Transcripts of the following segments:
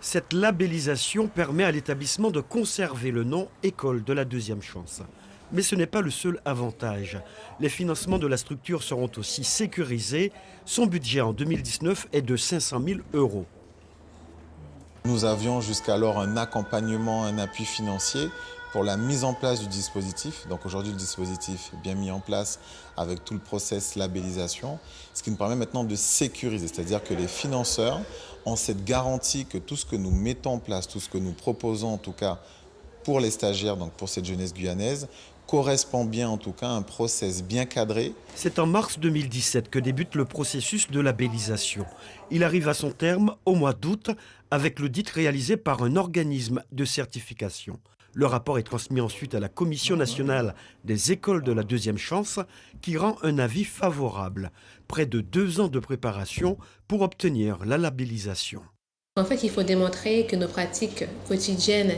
Cette labellisation permet à l'établissement de conserver le nom École de la deuxième chance. Mais ce n'est pas le seul avantage. Les financements de la structure seront aussi sécurisés. Son budget en 2019 est de 500 000 €. Nous avions jusqu'alors un accompagnement, un appui financier pour la mise en place du dispositif. Donc aujourd'hui, le dispositif est bien mis en place avec tout le process labellisation, ce qui nous permet maintenant de sécuriser, c'est-à-dire que les financeurs ont cette garantie que tout ce que nous mettons en place, tout ce que nous proposons en tout cas pour les stagiaires, donc pour cette jeunesse guyanaise, correspond bien en tout cas à un process bien cadré. C'est en mars 2017 que débute le processus de labellisation. Il arrive à son terme au mois d'août avec l'audit réalisé par un organisme de certification. Le rapport est transmis ensuite à la Commission nationale des écoles de la deuxième chance qui rend un avis favorable. Près de 2 ans de préparation pour obtenir la labellisation. En fait, il faut démontrer que nos pratiques quotidiennes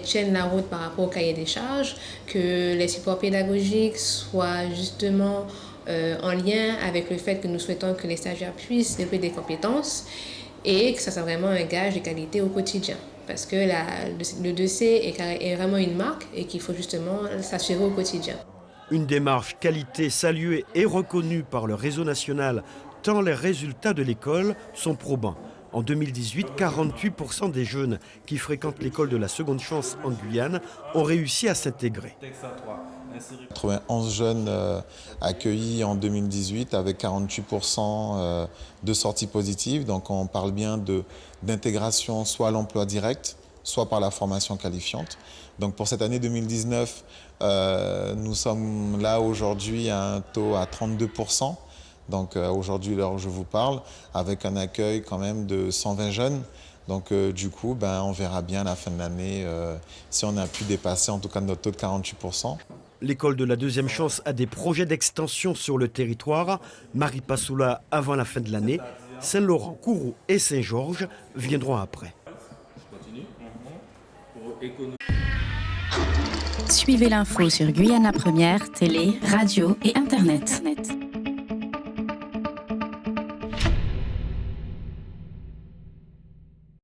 tiennent la route par rapport au cahier des charges, que les supports pédagogiques soient justement en lien avec le fait que nous souhaitons que les stagiaires puissent développer des compétences et que ça soit vraiment un gage de qualité au quotidien. Parce que le dossier est vraiment une marque et qu'il faut justement s'assurer au quotidien. Une démarche qualité saluée et reconnue par le réseau national, tant les résultats de l'école sont probants. En 2018, 48% des jeunes qui fréquentent l'école de la seconde chance en Guyane ont réussi à s'intégrer. 91 jeunes accueillis en 2018 avec 48% de sorties positives. Donc on parle bien d'intégration soit à l'emploi direct, soit par la formation qualifiante. Donc pour cette année 2019, nous sommes là aujourd'hui à un taux à 32%. Donc aujourd'hui, l'heure où je vous parle, avec un accueil quand même de 120 jeunes. Donc du coup, on verra bien à la fin de l'année si on a pu dépasser en tout cas notre taux de 48%. L'école de la deuxième chance a des projets d'extension sur le territoire. Maripasoula avant la fin de l'année. Saint-Laurent, Kourou et Saint-Georges viendront après. Suivez l'info sur Guyana Première, télé, radio et Internet.